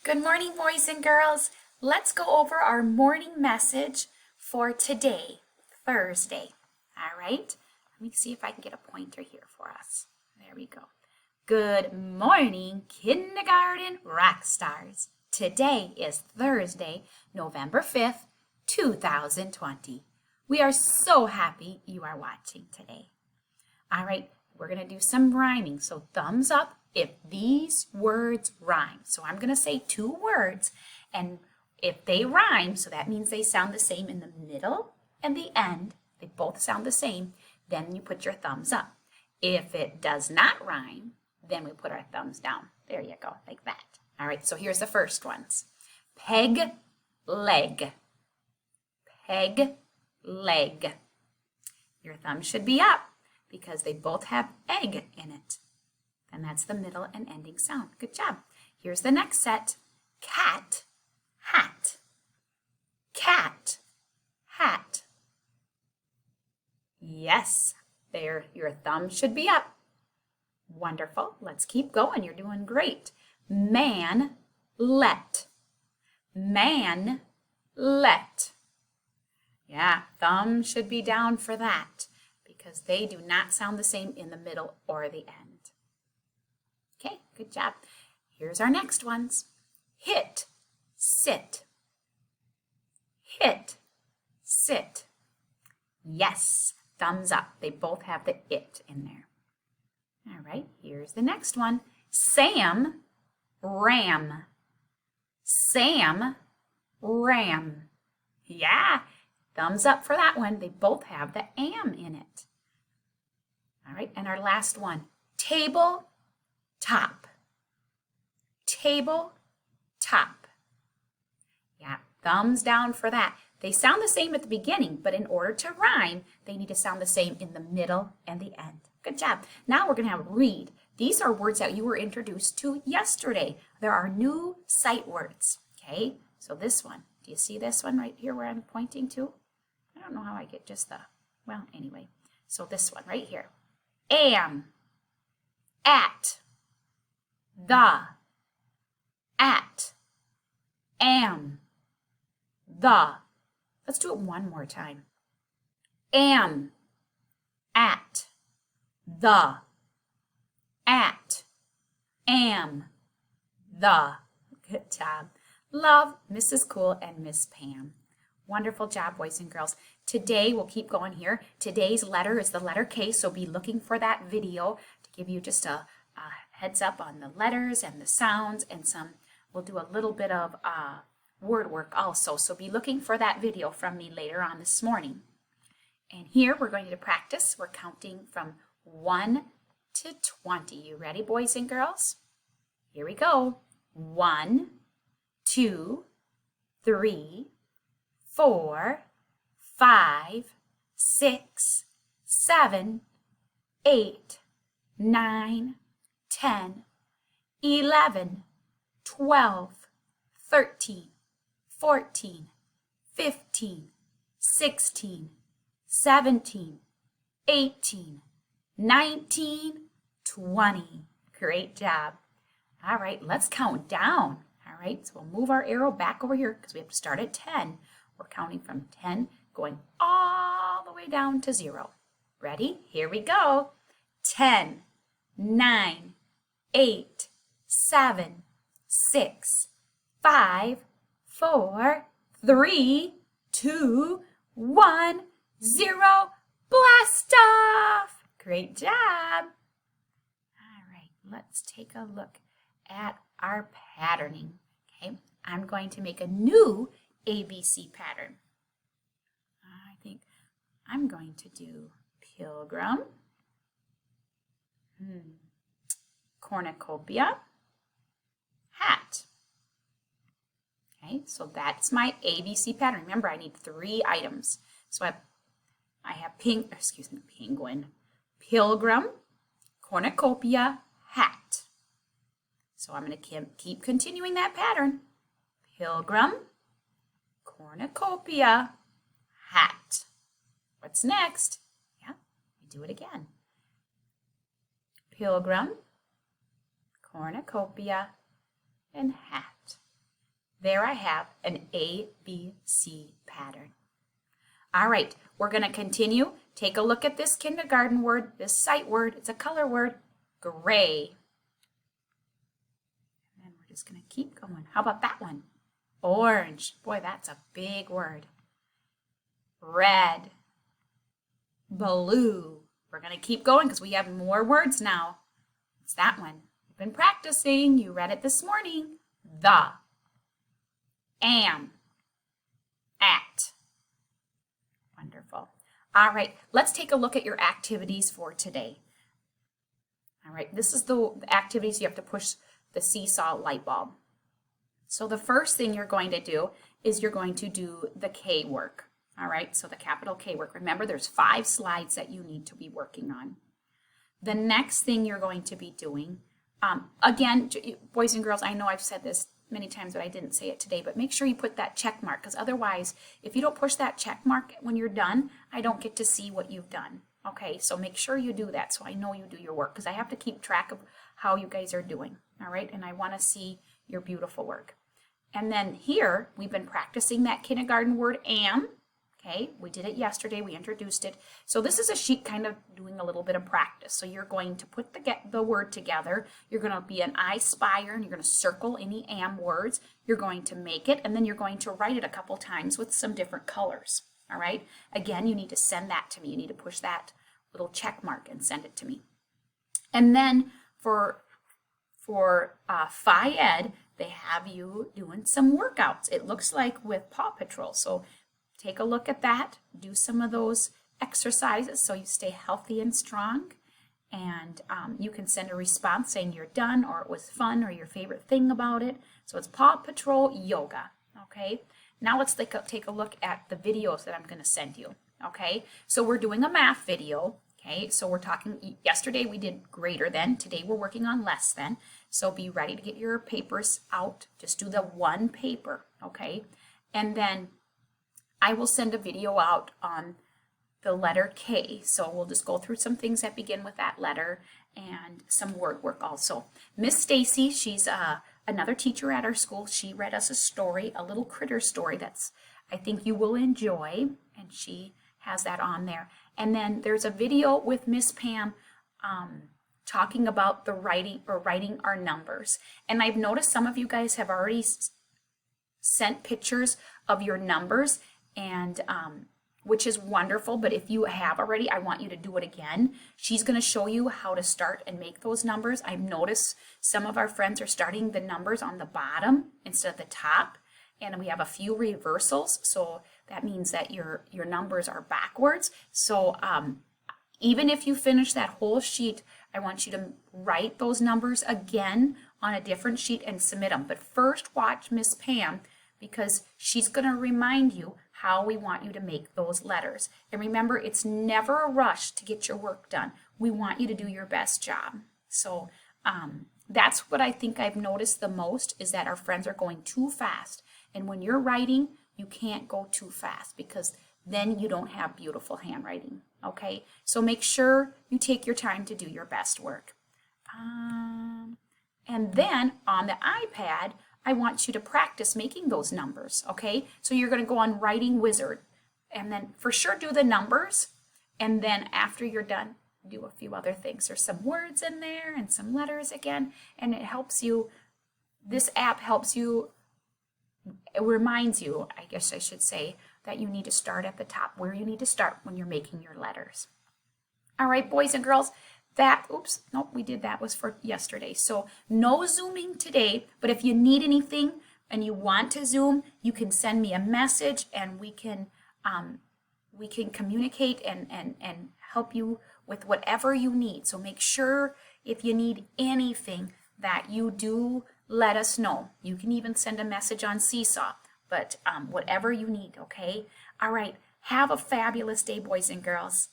Good morning, boys and girls. Let's go over our morning message for today, Thursday. All right, let me see if I can get a pointer here for us. There we go. Good morning, kindergarten rock stars. Today is Thursday, November 5th, 2020. We are so happy you are watching today. All right, we're going to do some rhyming, so thumbs up if these words rhyme. So I'm going to say two words, and if they rhyme, so that means they sound the same in the middle and the end, they both sound the same, then you put your thumbs up. If it does not rhyme, then we put our thumbs down. There you go, like that. All right, so here's the first ones. Peg, leg. Peg, leg. Your thumb should be up because they both have egg in it. And that's the middle and ending sound. Good job. Here's the next set. Cat, hat. Cat, hat. Yes, there, your thumb should be up. Wonderful. Let's keep going. You're doing great. Man, let. Man, let. Yeah, thumb should be down for that because they do not sound the same in the middle or the end. Okay, good job. Here's our next ones. Hit, sit. Hit, sit. Yes, thumbs up. They both have the it in there. All right, here's the next one. Sam, ram. Sam, ram. Yeah, thumbs up for that one. They both have the am in it. All right, and our last one. Table, top. Table, top. Yeah, thumbs down for that. They sound the same at the beginning, but in order to rhyme, they need to sound the same in the middle and the end. Good job. Now we're going to have read. These are words that you were introduced to yesterday. There are new sight words. Okay, so this one. Do you see this one right here where I'm pointing to? I don't know how I get just the, well, anyway. So this one right here. Am, at, the, at, am, the. Let's do it one more time. Am, at, the, at, am, the. Good job. Love Mrs. Cool and Miss Pam. Wonderful job, boys and girls. Today, we'll keep going here. Today's letter is the letter K, so be looking for that video to give you just a heads up on the letters and the sounds and some, we'll do a little bit of word work also. So be looking for that video from me later on this morning. And here we're going to practice. We're counting from 1 to 20. You ready, boys and girls? Here we go. 1, 2, 3, 4, 5, 6, 7, 8, 9, 10, 11, 12, 13, 14, 15, 16, 17, 18, 19, 20. Great job. All right, let's count down. All right, so we'll move our arrow back over here because we have to start at 10. We're counting from 10, going all the way down to 0. Ready? Here we go. 10, 9, 8, 7, 6, 5, 4, 3, 2, 1, 0. Blast off! Great job. All right, let's take a look at our patterning. Okay, I'm going to make a new ABC pattern. I think I'm going to do pilgrim, cornucopia, hat. Okay, so that's my ABC pattern. Remember, I need 3 items. So I have penguin, pilgrim, cornucopia, hat. So I'm going to keep continuing that pattern. Pilgrim, cornucopia, hat. What's next? Yeah, we do it again. Pilgrim, cornucopia, and hat. there I have an ABC pattern. All right, we're going to continue. Take a look at this kindergarten word, this sight word. It's a color word, gray. And we're just going to keep going. How about that one? Orange. Boy, that's a big word. Red. Blue. We're going to keep going because we have more words now. It's that one. You've been practicing. You read it this morning. The. Am. At. Wonderful. All right, let's take a look at your activities for today. All right, this is the activities you have to push the seesaw light bulb. So the first thing you're going to do is you're going to do the K work. All right, so the capital K work. Remember, there's 5 slides that you need to be working on. The next thing you're going to be doing, again, boys and girls, I know I've said this many times, but I didn't say it today, but make sure you put that check mark, because otherwise, if you don't push that check mark when you're done, I don't get to see what you've done. Okay, so make sure you do that so I know you do your work, because I have to keep track of how you guys are doing. All right, and I want to see your beautiful work. And then here, we've been practicing that kindergarten word am. Okay, we did it yesterday, we introduced it. So this is a sheet kind of doing a little bit of practice. So you're going to put the word together. You're going to be an I spire, and you're going to circle any am words. You're going to make it, and then you're going to write it a couple times with some different colors. All right, again, you need to send that to me. You need to push that little check mark and send it to me. And then for Phi Ed, they have you doing some workouts. It looks like with Paw Patrol. So take a look at that. Do some of those exercises so you stay healthy and strong. And you can send a response saying you're done, or it was fun, or your favorite thing about it. So it's Paw Patrol Yoga. Okay. Now let's take a look at the videos that I'm going to send you. Okay. So we're doing a math video. Okay. So we're talking, yesterday we did greater than. Today we're working on less than. So be ready to get your papers out. Just do the one paper. Okay. And then I will send a video out on the letter K. So we'll just go through some things that begin with that letter and some word work also. Miss Stacy, she's another teacher at our school. She read us a story, a little critter story that's I think you will enjoy, and she has that on there. And then there's a video with Miss Pam talking about the writing our numbers. And I've noticed some of you guys have already sent pictures of your numbers, and which is wonderful. But if you have already, I want you to do it again. She's going to show you how to start and make those numbers. I've noticed some of our friends are starting the numbers on the bottom instead of the top, and we have a few reversals, so that means that your numbers are backwards. So even if you finish that whole sheet, I want you to write those numbers again on a different sheet and submit them. But first watch Miss Pam, because she's going to remind you how we want you to make those letters. And remember, it's never a rush to get your work done. We want you to do your best job. So that's what I think I've noticed the most, is that our friends are going too fast. And when you're writing, you can't go too fast, because then you don't have beautiful handwriting. Okay, so make sure you take your time to do your best work. And then on the iPad, I want you to practice making those numbers, okay? So you're going to go on Writing Wizard, and then for sure do the numbers, and then after you're done, do a few other things. There's some words in there and some letters again, and it helps you, this app helps you, it reminds you, I guess I should say, that you need to start at the top, where you need to start when you're making your letters. All right, boys and girls, we did that was for yesterday. So no Zooming today, but if you need anything and you want to Zoom, you can send me a message, and we can communicate and help you with whatever you need. So make sure if you need anything that you do let us know. You can even send a message on Seesaw, but whatever you need, okay? All right, have a fabulous day, boys and girls.